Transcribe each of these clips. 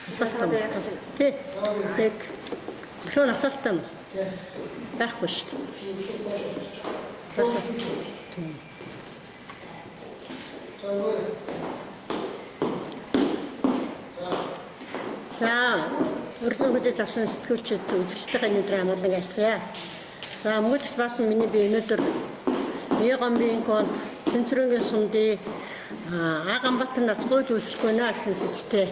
Асуултаа. Тий. Нэг хөрөн асуултаа байхгүй шүү дээ. За, урлагуудад авсан сэтгүүлчид үзэгчдийн өнөөдөр амгалан айлтгая. За, мөнгөд бас миний би өнөөдөр Ягамбын гол Цэнцрэнгийн сунди Аганбатар нарт хууль үйлчлэхгүй нэ гэсэн сэдвтэй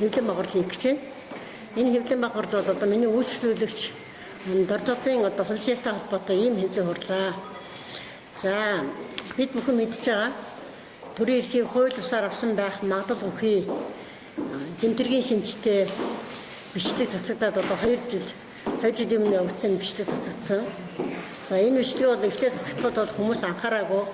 хэвлэн багварлыг гэж байна. Энэ хэвлэн багвард бол одоо миний үйлчлүүлэгч Доржодын одоо хувьсалтай холбоотой ийм хэвлэн хурлаа. За, бид бүхэн мэдж байгаа төрийн эрхийн хууль бусаар авсан байх магадлал үхий тэмдэргийн шинжтэй бичлэг цацагдаад одоо 2 жил өмнө явагдсан бичлэг цацагдсан. За энэ бичлэг бол эхлээд цацагдаад бол хүмүүс анхаараагүй.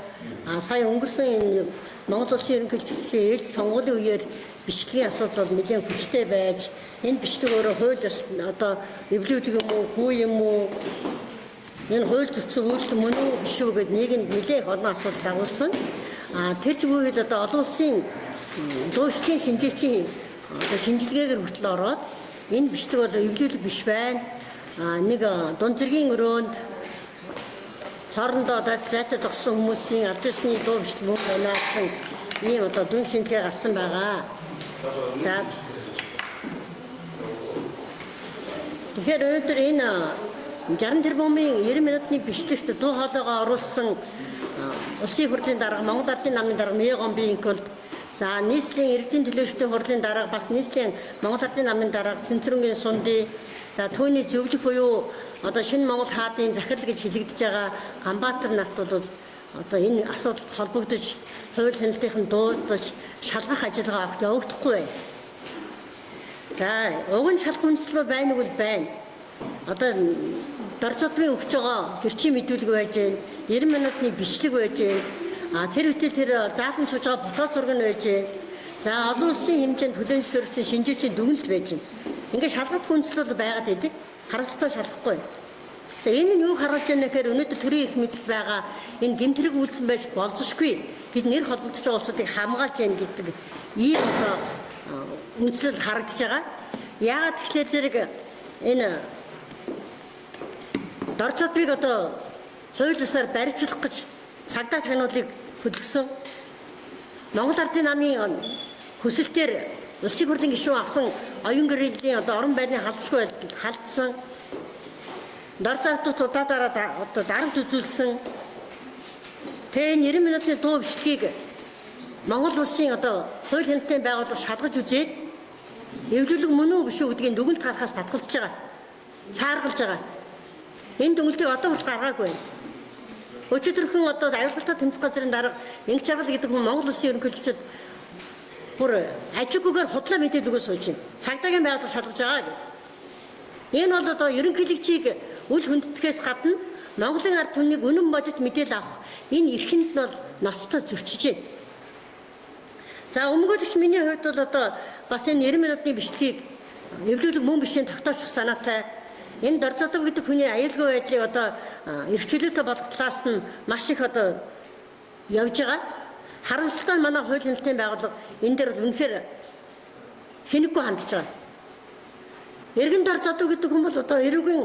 Сая өнгөрсөн энэ Монгол Улсын ерөнхийлөгчлийн ээлж сонгуулийн үеэр бичлэгийн асуудал бол нэлээд хүчтэй байж энэ бичлэг өөрөө хууль одоо эвлүүлэг юм уу, хүү юм уу энэ хууль зөрчил үйлдэл мөн үү биш үү гэдэг нийгэм нэлээд олон асуудал дагуулсан. Тэр зүгт одоо олон улсын дуушлын шинжээчийн одоо шинжилгээгээр хүртэл ороод энэ бичлэг бол эвлүүлэг биш байна. Нэг дунд зэргийн өрөөнд хоорондоо зайтай зогссон хүмүүсийн аль бисны дуу бичлэг мөн байна гэсэн ийм одоо дүн шинжилгээ гарсан байгаа. За тэгэхээр өнөөдөр энэ 60 тэрбумын 90 минутын бичлэгт дуу хоолойгоо оруулсан улсын хурлын дарга Монгол Ардын намын дарга Ягамбын гол за нийслэлийн иргэдийн төлөөлөлтийн хурлын дарга бас нийслэлийн Монгол Ардын намын дарга Цэнцрэнгийн сунди за түүний зөвлөх буюу одоо шинэ Монгол хаадын захирал гэж хэлэгдэж байгаа Ганбаатар нарт бол одоо энэ асуудал холбогдож хууль хяналтын дуудаж шалгах ажиллагаа явагдахгүй байна. За уг нь шалгах үндэслэл байна уу байна. Одоо Доржодын өгч байгаа гэрчийн мэдүүлэг байж байна. 90 минутны бичлэг байж байна. Тэр үедээ тэр заалан сууж байгаа фото зураг нь байж байна. За олон улсын хэмжээнд хүлээн зөвшөөрсөн шинжээчийн дүгнэлт байж байна. Ингээд шалгах үндэслэл байгаад байдаг. Харамсалтай шалгахгүй. За энэ нь юуг харуулж байна гэхээр өнөөдөр төрийн эрх мэдэл байгаа энэ гэмтрэг үйлсэн байж болзошгүй гэж нэр холбогдож байгаа улсуудыг хамгаалж яана гэдэг ийм одоо үндэслэл харагдаж байгаа. Яагаад тэгэхээр зэрэг энэ Доржодыг одоо хууль бусаар баримтлах гэж цагдаа таниулыг хөдөлгсөн. Монгол Ардын намын хүсэлтээр улсын хурлын гишүүн авсан оюун гэрээлийн одоо орон байрны халдшгүй халдсан. Доржодууд удаадараа одоо дарамт үзүүлсэн. Тэгээ 90 минутын дуу бичлэгийг Монгол улсын одоо хууль хяналтын байгууллага шалгаж үзээд эвлүүлэг мөн үү биш үү гэдгийг дүгнэлт гаргахаас татгалзаж байгаа. Цааргалж байгаа. Энэ дүгнэлтийг одоо хүртэл гаргаагүй байна. Өчигдөрхөн одоо аюултай тэмцэх газрын дарга Инг Чаргал гэдэг хүн Монгол улсын ерөнхийлөгчд бүр ажиггүйгээр худлаа мэдээлэл өгөөс сууж байна. Цагдаагийн байгууллага шалгаж байгаа гэдэг. Энэ бол одоо ерөнхийлөгчийг үл хүндэтгэхээс гадна Монголын ард түмнийг үнэн бодит мэдээлэл авах энэ эрхэнд нь бол ноцтой зөрчиж байна. За өмгөөлөгч миний хувьд бол одоо бас энэ 90 минутын бичлэгийг эвлүүлэг мөн бишийн тогтоочих санаатай. Энэ Доржодов гэдэг хүний аюулгүй байдлыг одоо эрхчлөлтөд болох талаас нь маш их одоо явж байгаа. Харамсалтай нь манай хууль хяналтын байгууллага энэ дээр бол үнэхээр хэнэггүй хандж байгаа. Эргэн Доржодов гэдэг хүн бол одоо эрүүгийн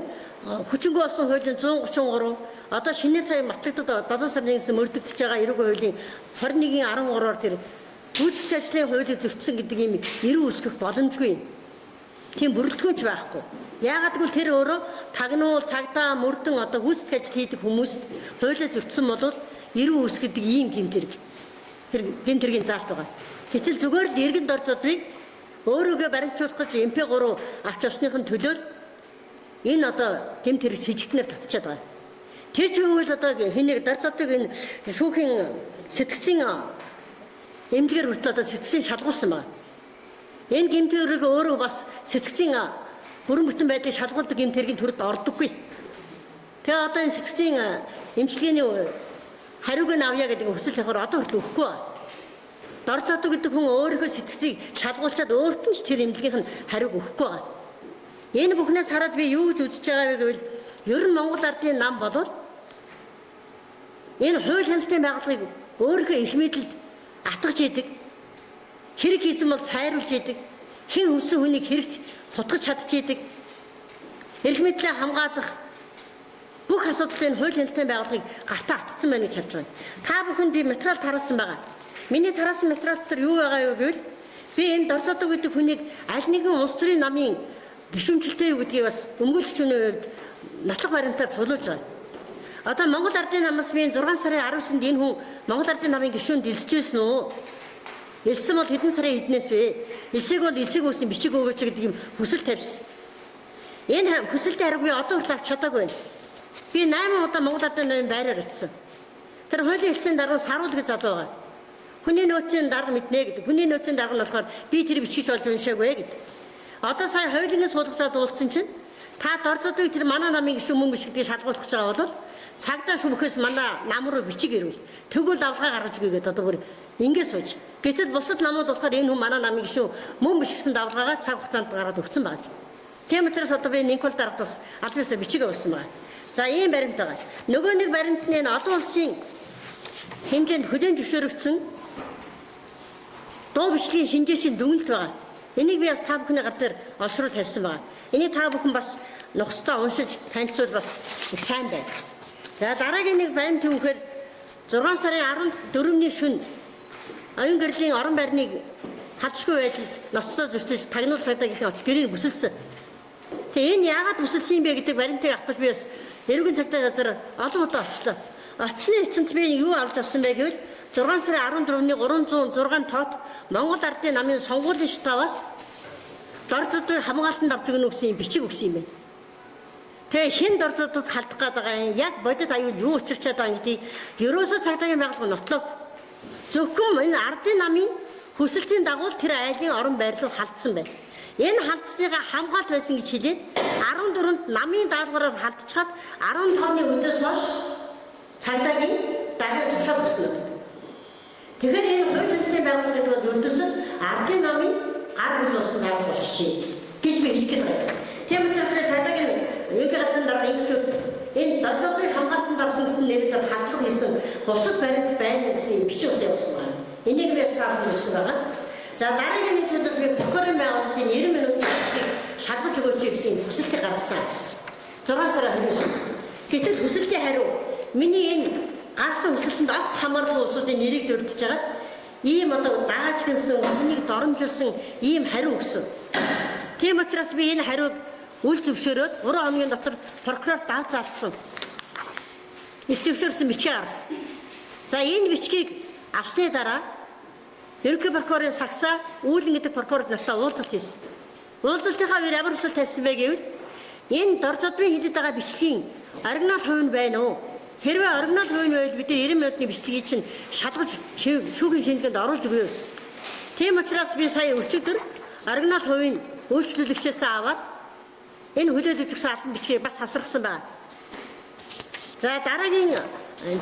хүчингү болсон хуулийн 133 одоо шинээр сая батлагдаад 7 сарын 1-ээс мөрдөгдөж байгаа эрүүгийн хуулийн 21-13-оор тэр гүйцэтгэх ажлын хуулийг зөрчсөн гэдэг ийм эрүү үүсгэх боломжгүй. Тийм бүрэлдэхүүнч байхгүй. Яагаад гэвэл тэр өөрөө тагнуул, цагдаа, мөрдөн одоо гүйцэтгэх ажил хийдэг хүмүүст хуулиа зөрчсөн бол эрүү үүсгэдэг ийм гэмтэрэг. Тэр гэмтэргийн заалт байгаа. Гэтэл зүгээр л эргэн Доржодыг өөрөөгөө баримтжуулах гэж MP3 авч авсныхын төлөө энэ одоо гэмтэрэг сэжигтнээр татчихад байгаа. Тэр зүйл одоо хэнийг Доржодыг энэ шүүхийн сэтгцийн эмнэлгээр хүртэл одоо сэтгцийн шалгуулсан байна. Энэ гэмтэрэг өөрөө бас сэтгцийн бүрэн бүтэн байдлыг шалгуулдаг гэмтэргийн төрөд ордоггүй. Тэгээ одоо энэ сэтгцийн эмчилгээний хариуг нь авъя гэдэг хүсэл тохиор одоо хүртэл өгөхгүй байна. Доржодов гэдэг хүн өөрийнхөө сэтгцийг шалгуулчаад өөрт нь ч тэр эмнэлгийнх нь хариуг өгөхгүй байна. Энэ бүхнээс хараад би юу гэж үзэж байгаа вэ гэвэл ер нь Монгол Ардын нам болвол энэ хууль хяналтын байгууллагыг өөрийнхөө эрх мэдэлд атгаж идэг. Хэрэг хийсэн бол цайруулж идэг. хэн хүссэн хүнийг хэрэгт хутгаж чадчихийдэг. Эрх мэдлээ хамгаалах бүх асуудлын хууль хяналтын байгууллагыг гартаа атгсан байна гэж харж байгаа. Та бүхэнд би материал тараасан байгаа. Миний тараасан материал дээр юу байгаа юу гэвэл би энэ Дорзодог гэдэг хүнийг аль нэгэн улс төрийн намын гишүүнчлэлтэй юу гэдгийг бас өмгөөлөгч хүний хувьд нотлох баримтаар цуглуулж байгаа. Одоо Монгол Ардын намаас би 6 сарын 19-нд энэ хүн Монгол Ардын намын гишүүнд илсэж байсан уу? Илсэн бол хэдэн сарын хэднээс вэ? Илсэг бол илсэг үсний бичиг өгөөч гэдэг юм хүсэл тавьсан. Энэ хүсэлтийн хариуг би одоо хүртэл авч чадаагүй байна. Би 8 удаа Монгол Ардын намын байраар очив. Тэр хуулийн хэлцээний дарга саруул гэж залуу байгаа. Хүний нөөцийн дарга мэднэ гэдэг. Хүний нөөцийн дарга нь болохоор би тэр бичгээс олж уншаагүй гэдэг. Одоо сая хуулийн суулгацаад уулзсан чинь та Дорзодыг тэр манай намын гишүүн мөн биш гэдгийг шалгуулах гэж байгаа бол цагдаа шүмхээс манай нам руу бичиг ирвэл тэгвэл авлага гаргаж өгье гэдэг одоо бүр ингэж сууж. Гэтэл бусад намууд болохоор энэ хүн манай намын гишүүн мөн биш гэсэн давлгаагаа цаг хугацаанд гаргаад өгсөн байна. Тийм учраас одоо би Никол дарагт бас аль биесээ бичиг өгсөн байна. За ийм баримт байгаа. Нөгөө нэг баримт нь олон улсын хэмжээнд хөдөөж зөвшөөрөгдсөн дуу бичлэгийн шинжээчийн дүгнэлт байгаа. Энийг би бас та бүхний гар дээр олшрол тавьсан байна. Энийг та бүхэн бас нухацтай уншиж танилцуул бас их сайн байна. За дараагийн нэг баримт юу гэхээр 6 сарын 14-ний шөнө оюун гэрлийн орон байрныг хадшгүй байдалд ноцтой зөрчиж тагнуул цагдаагийнхаа оч гэрийг бүсэлсэн. Тэгээ энэ яагаад бүсэлсэн юм бэ гэдэг баримтыг авах гэж би бас эрүүгийн цагдаа газар олон удаа очлоо. Очны эцэнд би юу авч авсан бэ гэвэл 6 сарын 14-ний 306 тоот Монгол Ардын намын сонгуулийн штабаас Дорзодыг хамгаалтанд авч өгнө гэсэн бичиг өгсөн юм байна. Тэгээ хэн Дорзодод халдах гээд байгаа юм? Яг бодит аюул юу учирчаад байгаа гэдгийг ерөөсөө цагдаагийн байгууллага нотлоо. Зөвхөн энэ Ардын намын хүсэлтийн дагуу тэр айлын орон байр руу халдсан байна. Энэ халдсныгаа хамгаалт байсан гэж хэлээд 14-нд намын даалгавраар халдчихад 15-ны өдөөс хойш цагдаагийн даргын тушаал өгсөн байдаг. Тэгэхээр энэ хууль хяналтын байгууллага гэдэг бол ердөөсөө Ардын намын гар бүл болсон байгууллага болчихжээ гэж би хэлэх гээд байна. Тийм учраас цагдаагийн ерөнхий газрын дарга инктүүд энэ Дорзодыг хамгаалтанд орсон гэсэн нэрээр халдлага хийсэн бусад баримт байна гэсэн бичиг ус явуулсан байна. Энийг би стафд өгсөн байгаа. За дараагийн нэг зүйлд би прокурорын байгууллагын 90 минутын ажлыг шалгаж өгөөч гэсэн хүсэлтийг гаргасан. 6 сарын 29-нд. Гэтэл хүсэлтийн хариу миний энэ гаргасан хүсэлтэнд огт хамаарлагын улсуудын нэрийг дурдж байгаад ийм одоо дааж гинсэн үнийг доромжилсан ийм хариу өгсөн. Тийм учраас би энэ хариуг үл зөвшөөрөөд 3 хоногийн дотор прокурорт давж заалтсан. Зөвшөөрсөн бичгээ гаргасан. За энэ бичгийг авсны дараа ерөнхий прокурорын сагсаа үүлэн гэдэг прокурор нартай уулзалт хийсэн. Уулзалтынхаа үеэр ямар хүсэл тавьсан бэ гэвэл энэ Дорзодын хэлээд байгаа бичлэгийн оригинал хувь нь байна уу? Хэрвээ оригинал хувь нь байвал бид 90 минутын бичлэгийг чинь шалгаж шүүхийн шинжилгээнд оруулж өгье гэсэн. Тийм учраас би сая өчигдөр оригинал хувь нь үйлчлүүлэгчээс аваад энэ хүлээлт өгсөн албан бичгийг бас хавсарсан байна. За дараагийн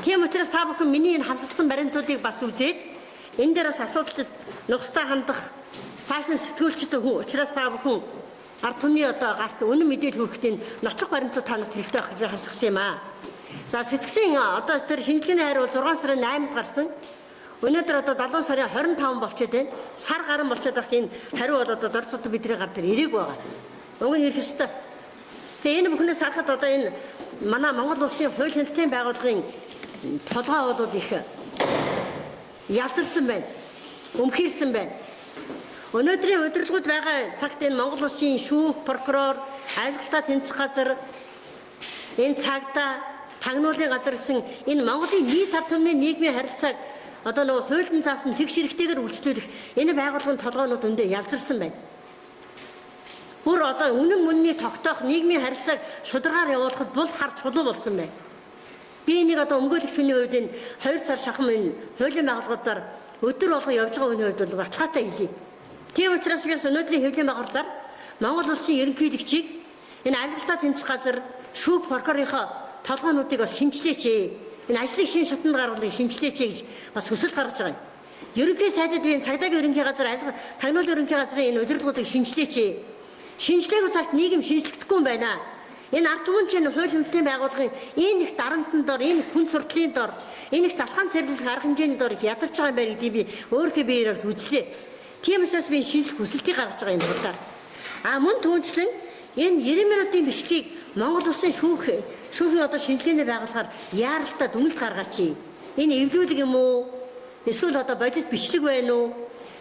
тийм учраас та бүхэн миний энэ хавсарсан баримтуудыг бас үзээд энэ дээр бас асуудалд нухацтай хандах цаашин сэтгүүлчтэй хүн учраас та бүхэн ард түмний одоо гарт үнэн мэдээлэл хүрэхдээ нотлох баримтууд танад хэрэгтэй байх гэж би хавсгасан юм аа. За сэтгцийн одоо тэр шинжилгээний хариу 6 сарын 8-нд гарсан. Өнөөдөр одоо 7 сарын 25 болчиход байна. Сар гарan болчиход байх энэ хариу бол одоо Дорзод бидний гар дээр ирээг байгаа. Уг нь ирэх ёстой. Тэгээ энэ бүхнээс харахад одоо энэ манай Монгол улсын хууль хяналтын байгууллагын толгой бол их ялзарсан байна. Өмхийрсэн байна. Өнөөдрийн удирдлагууд байгаа цагт энэ Монгол улсын шүүх, прокурор, авилгалтай тэнцэх газар, энэ цагдаа, тагнуулын газар гэсэн энэ Монголын нийт ард түмний нийгмийн харилцааг одоо нөгөө хуулийн заасан тэгш хэрэгтэйгээр үйлчлүүлэх энэ байгууллагын толгойнууд өндөө ялзарсан байна. Бүр одоо үнэн мөнний тогтоох нийгмийн харилцааг шударгаар явуулахад бол хар чулуу болсон байна. Би энийг одоо өмгөөлөгч хүний хувьд энэ 2 сар шахам энэ хуулийн байгууллагуудаар өдөр болгон явж байгаа хүний хувьд бол баталгаатай хэлье. Тийм учраас би өнөөдрийн хуулийн байгууллагаар Монгол улсын ерөнхийлөгчийг энэ авилгалтай тэнцэх газар шүүх прокурорынхоо толгойнуудыг бас шинжилээч. Энэ ажлыг шин шатанд гаргахыг шинжилээч гэж бас хүсэл гаргаж байгаа юм. Ерөнхий сайдад би энэ цагдаагийн ерөнхий газар, тагнуулын ерөнхий газрын энэ удирдлагуудыг шинжилээч. Шинжилгээгүй цагт нийгэм шинжлэхдэггүй юм байна. Энэ ард түмэн чинь хууль хяналтын байгууллагын энэ их дарамтны дор, энэ хүн сурдлын дор, энэ их залхаан цэрлэх арга хэмжээний дор их ядарч байгаа юм байна гэдгийг би өөрийнхөө биеэр үзлээ. Тийм учраас би шинжлэх хүсэлтийг гаргаж байгаа энэ бодлоор. Мөн түүнчлэн энэ 90 минутын бичлэгийг Монгол Улсын шүүхийн одоо шинжилгээний байгууллагаар яаралтай дүгнэлт гаргаач. Энэ эвлүүлэг юм уу? Эсвэл одоо бодит бичлэг байна уу?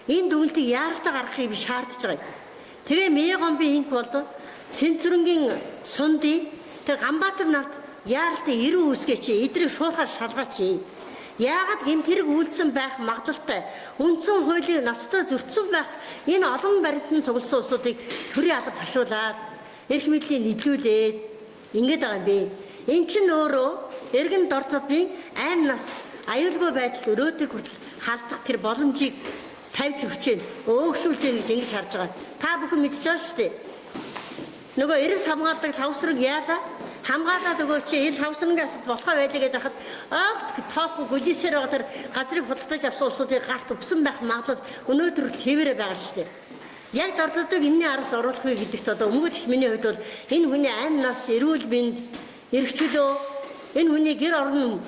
Энэ дүгнэлтийг яаралтай гаргахыг би шаардж байгаа. Тэгээ Мегомбын инх бол Цэнзүрэнгийн Сунди тэр Ганбаатар нарт яаралтай эрүү үүсгээч. Эдрийг шуурхаар шалгаач. Яагаад гэмт хэрэг үйлдсэн байх магадлалтай үндсэн хуулийн ноцтой зөрчсөн байх энэ олон баримтан цугласан улсуудыг төрийн алба хашуулаад эрх мэдлийн нийлүүлээд ингэж байгаа юм бэ. Эн чинь өөрөө эргэн дорцодын айн нас аюулгүй байдал өрөөдөө хүртэл халдах тэр боломжийг тавьж өгч जैन өөгшүүлж जैन гэж ингэж харж байгаа. Та бүхэн мэдж байгаа шүү дээ. Нөгөө эрс хамгаалдаг тавсраг яалаа хамгаалаад өгөөч ил тавсрангаас болохоо байлаа гэдэг хахад огт тоохгүй гүлисээр байгаа тэр газрыг худалдаж авсан улсуудыг гарт өвсөн байх магадлал өнөөдөр хэвээрээ байгаа шүү дээ. Яг дордодыг энэний араас оруулах вэ гэдэгт одоо өмгөөлөгч миний хувьд бол энэ хүний амь нас, эрүүл мэнд, эрх чөлөө, энэ хүний гэр орон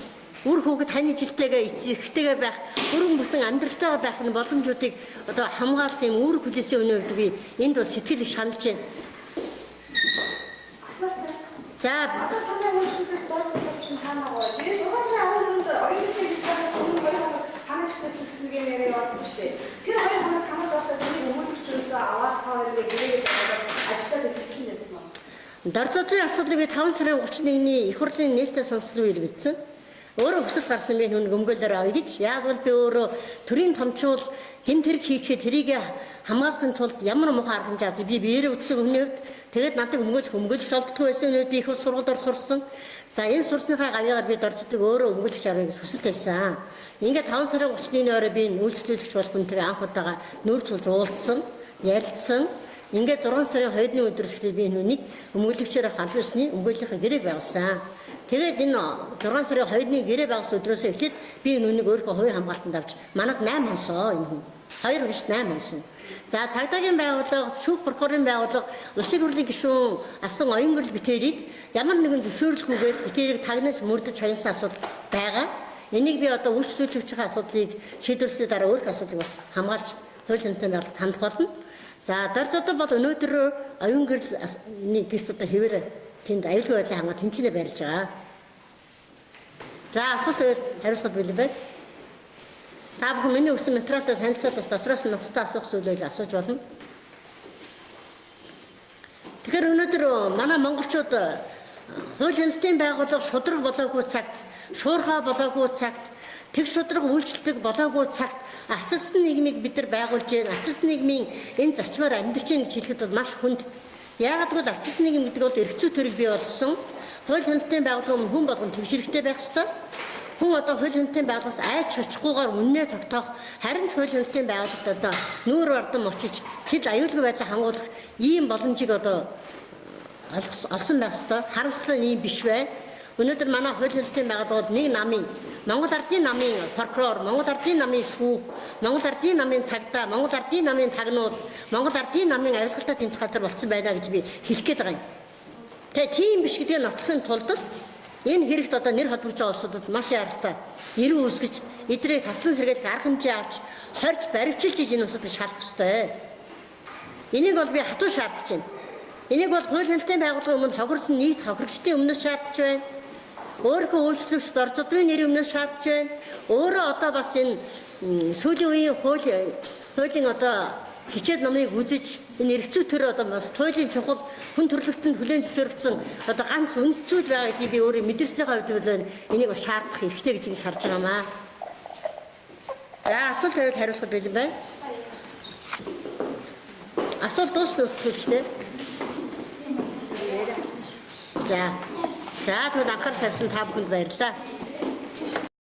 үр хүүхэд хань жилтэйгээ эцэгтэйгээ байх, өргөн бүтэн амьдралтайгаа байх энэ боломжуудыг одоо хамгаалах юм үүрэг хүлээсийн өнөө хувьд би энд бол сэтгэл их шаналж байна. За одоо танай үйлчлэгч дооцолж чинь таамаагаа. Тэгээд 6 сарын 14-нд оюутны бэлтгэгээс өмнө хамаагчдаас гэсэн нэг яриа явуулсан шүү дээ. Тэр хоёр хоног хамаг байхдаа тэрийг өмгөөлөгчөөсөө аваад хоёрыг гэрээгээд ажиллаад эхэлсэн байсан уу? Дорцодлын асуудлыг би 5 сарын 31-ний их хурлын нээлттэй сонслоо иргэдсэн. Өөрөө хүсэл гарсан би нүг өмгөөлөөр авъя гэж. Яг бол би өөрөө төрийн томчууд гэмт хэрэг хийчихэд тэрийг хамгаалахын тулд ямар муухай арга хэмжээ авдаг. Би биеэрээ үтсэн хүний хувьд тэгээд надад өмгөөлж шалддаггүй байсан үед би их сургуульд сурсан. За энэ сурсныхаа гавьяагаар би дорждаг өөрөө өмгөөлж авъя гэж хүсэл тавьсан. Ингээд 5 сарын 31-ний орой би үйлчлүүлэгч болох хүнтэй анх удаага нүүр тулж уулзсан, ярилцсан. Ингээд 6 сарын 2-ны өдрөөс эхлээд би нүнийг өмгөөлөгчөөр халбисны өмгөөлийнхаа гэрээг байгуулсан. Тэгээд энэ 6 сарын 2-ны гэрээ байгуулсан өдрөөс эхлээд би нүнийг өөрийнхөө хувийн хамгаалтанд авч манад 8 хонсоо энэ хүн. 2 биш 8 хонсон. За цагдаагийн байгууллага, шүүх прокурорын байгууллага, улсын хурлын гишүүн асан оюун гэрэл битээрийг ямар нэгэн зөвшөөрлөхгүйгээр битээрийг тагнаж мөрдөж хаянсан асуудал байгаа. Энийг би одоо үйлчлүүлэгчийн асуудлыг шийдвэрлсний дараа өөрөх асуудлыг бас хамгаалж хууль хяналтын байгууллагад хандах болно. За дорцодод бол өнөөдөр оюун гэрэл гэрт одоо хэвээр тэнд аюулгүй байдлын хамгаалалт тэмцэнэ барьж байгаа. За асуулт хариулахад бэлэн байна. Та бүхэн миний өгсөн материалтай танилцаад бас дотроос нь нухацтай асуух зүйлээ асууж болно. Тэгэхээр өнөөдөр манай монголчууд хууль хяналтын байгууллага шудраг болоогүй цагт, шуурхай болоогүй цагт, тэг шудраг үйлчлдэг болоогүй цагт арчилсан нийгмийг бид нар байгуулж байна. Арчилсан нийгмийн энэ зарчмаар амьдарч байна гэж хэлэхэд бол маш хүнд. Яагаад гэвэл арчилсан нийгэм гэдэг бол эрх зүй төрийг бий болгосон. Хууль хяналтын байгууллага хүн болгон тэгш хэрэгтэй байх ёстой. Хүн одоо хууль хяналтын байгууллагаас айж шочхгүйгээр үннээ тогтоох, харин хууль хяналтын байгууллагад одоо нүүр бардам очиж тэд аюулгүй байдлаа хангуулах ийм боломжийг одоо олсон байх ёстой. Харамсалтай нь ийм биш байна. Өнөөдөр манай хууль хяналтын байгууллага бол нэг намын Монгол Ардын намын прокурор, Монгол Ардын намын шүүх, Монгол Ардын намын цагдаа, Монгол Ардын намын тагнууд, Монгол Ардын намын арилгалтаа тэнцэх газар болсон байна гэж би хэлэх гээд байгаа юм. Тэгээ тийм биш гэдгийг нотлохын тулд энэ хэрэгт одоо нэр холбогдож байгаа улсуудад маш яралтай эрүү үүсгэж эдрийг таслан сэргийлэх арга хэмжээ авч хорж баривчилж энэ улсуудыг шалгах ёстой. Энийг бол би хатуу шаардж байна. Энийг бол хууль хяналтын байгууллагын өмнө хохирсон нийт хохирогчдын өмнөөс шаардж байна. Өөрийнхөө үйлчлэгч дорцодын нэрийн өмнөөс шаардж байна. Өөрөө одоо бас энэ сүүлийн үеийн хуулийн одоо хичээл номыг үзэж энэ эрх зүй төр одоо бас туйлын чухал хүн төрөлхтөнд хүлээн зөвшөөрөгдсөн одоо ганц үнэт зүйл байгаа гэдгийг би өөрөө мэдэрсэнийхээ хувьд бол энийг бас шаардах хэрэгтэй гэж ингэж харж байгаамаа. За асуулт тавьвал хариулахад бэлэн байна. Асуулт дуусна үстэйчтэй. За тэгвэл анхаарал тавьсан та бүхэнд баярлалаа.